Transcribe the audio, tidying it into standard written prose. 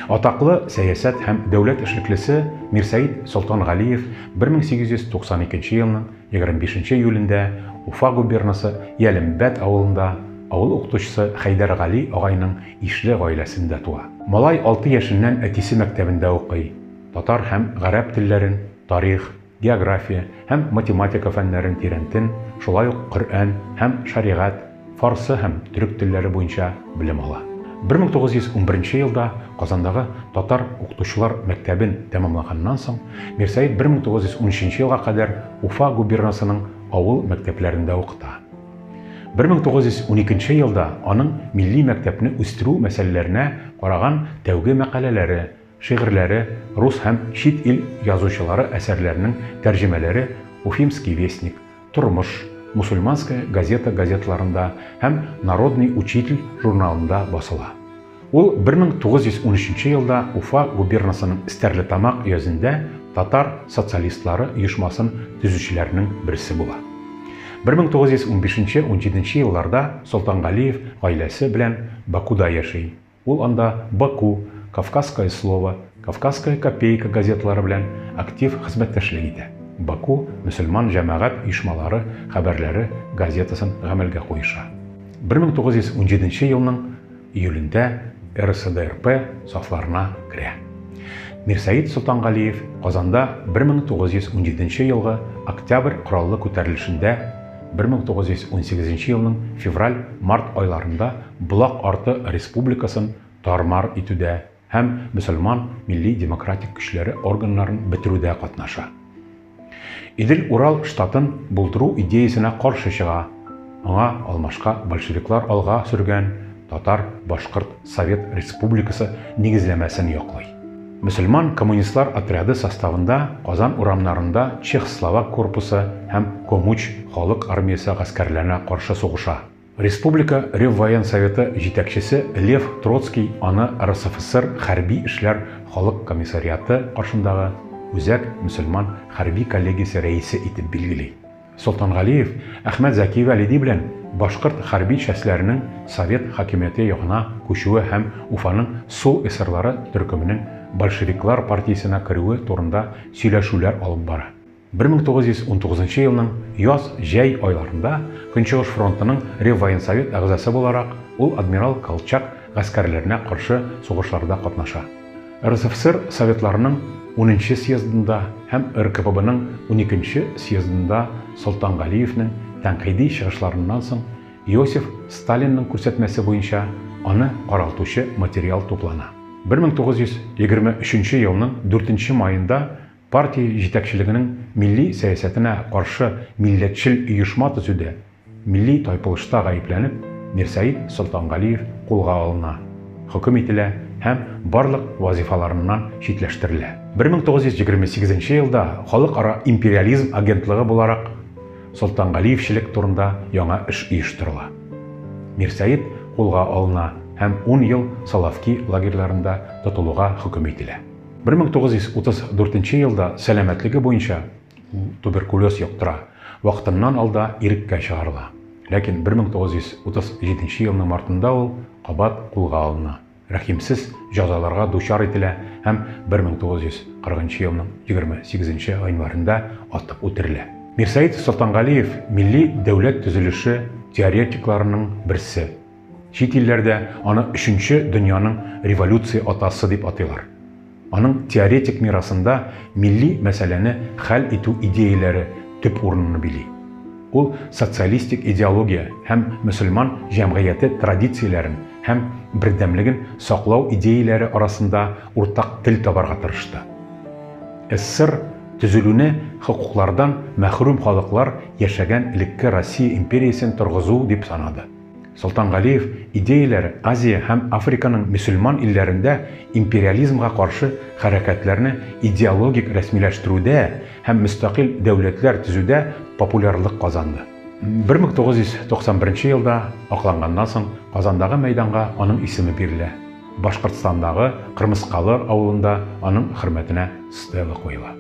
Атаклы сәясәт һәм дәүләт эшлеклесе Мирсәет Солтангалиев 1892 елның 25 июлендә Уфа губернасы Ялембәт авылында авыл укытучысы Хәйдәр Гали агайның ишле гаиләсендә туа. Малай 6 яшеннән әтисе мәктәбендә укый. Татар һәм гарәп телләрен, тарих, география һәм математика фәннәрен тирәнтен, шулай ук Коръән һәм шариғат, фарсы һәм төрек телләре буенча белем ала. 1911 елда Казандагы татар укытучылар мәктәбен тәмамлаганнан соң Мирсәет 1913 елга кадәр Уфа губернасының авыл мәктәпләрендә укыта. 1912 елда аның милли мәктәпне үстерү мәсьәләләренә караган тәүге мәкаләләре, шигырьләре, рус һәм чит ил язучылары әсәрләренең тәрҗемәләре Уфимский вестник, Тормыш, Мусульманская газета газетларында һәм Народный учитель журналында басыла. Ул 1913 елда Уфа губернасының Стәрлетамак өязендә татар социалистлары оешмасын төзүчеләрнең берсе була. 1915-17 елларда Солтангалиев гаиләсе белән Бакуда яши. Ул анда Баку, Кавказское слово, Кавказская копейка газетлары белән актив хезмәттәшлек итә. Баку мөселман җәмәгать оешмалары хәбәрләре газетасын гамәлгә куеша. 1917 елның июлендә РСДРП сафларына керә. Мирсәет Солтангалиев Казанда 1917 елгы октябрь кораллы күтәрелешендә 1918 елның февраль-март айларында Булак арты республикасын тармар итүдә һәм мөселман милли демократик көчләре органнарын бетерүдә катнаша. Идел-Урал штатын булдыру идеясына каршы чыга. Аңа алмашка большевиклар алга сөргән Татар Башкорт Совет Республикасы нигезләмәсен яклый. Мөселман коммунистлар отряды составында Казан урамнарында Чехословак корпусы һәм Комуч халык армиясе гаскәрләренә каршы сугыша. Республика Реввоен Советы җитәкчесе Лев Троцкий аны РСФСР хәрби эшләр халык комиссариаты каршындагы үзәк мөселман хәрби коллегиясе рәисе итеп билгели. Солтангалиев Әхмәт Зәки Вәлиди белән башкорт хәрби частьләренең Совет хакимияте ягына күчүе һәм Уфаның сул эсерлары төркеменең большевиклар партиясына керүе турында сөйләшүләр алып бара. 1919 елның яз-җәй айларында Көнчыгыш фронтының Реввоенсовет әгъзасы буларак ул адмирал Колчак гаскәрләренә каршы сугышларда катнаша. РСФСР советларының 10-нче съездында һәм РКПБның 12-нче съездында Солтангалиевның тәнкыйди чыгышларыннан соң Иосиф Сталинның күрсәтмәсе буенча аны каралтучы материал туплана. 1923 елның 4 майында партия җитәкчелегенең милли сәясәтенә каршы милләтчел оешма төзүдә милли тайпылышта гаепләнеп Мирсәет Солтангалиев кулга алына, хөкем ителә һәм барлык вазифаларыннан читләштерелә. 1928 елда халыкара империализм агентлыгы буларак Солтангалиевчелек турында яңа эш оештырыла. Мирсәет кулга алына һәм 10 ел Салавки лагерьларында тотылуга хөкем ителә. 1934 елда сәламәтлеге буенча туберкулез яктыра, вакытыннан алда иреккә чыгарыла. Ләкин 1937 елның мартында ул кабат кулга алына, рәхимсез җәзаларга дучар ителә һәм 1940 елның 28 январында атып үтерелә. Мирсәет Солтангалиев милли дәүләт төзелеше теоретикларының берсе. Чит илләрдә аны 3нче дөньяның революция атасы дип атыйлар. Аның теоретик мирасында милли мәсьәләне хәл итү идеяләре төп урынны били. Ул социалистик идеология һәм мөселман җәмгыяте традицияләрен һәм бердәмлеген саклау идеяләре арасында уртак тел табарга тырышты. СССР төзелүне хокуклардан мәхрүм халыклар яшәгән элекке Россия империясын торгызу дип санады. Солтангалиев идеяләре Азия һәм Африканың мөселман илләрендә империализмга каршы хәрәкәтләрне идеологик рәсмиләштерүдә һәм мөстәкыйль дәүләтләр төзүдә популярлык казанды. 1991 елда акланганнан соң Казандагы мәйданга аның исеме бирелә. Башкортстандагы Кырмыскалы авылында аның хөрмәтенә стела куела.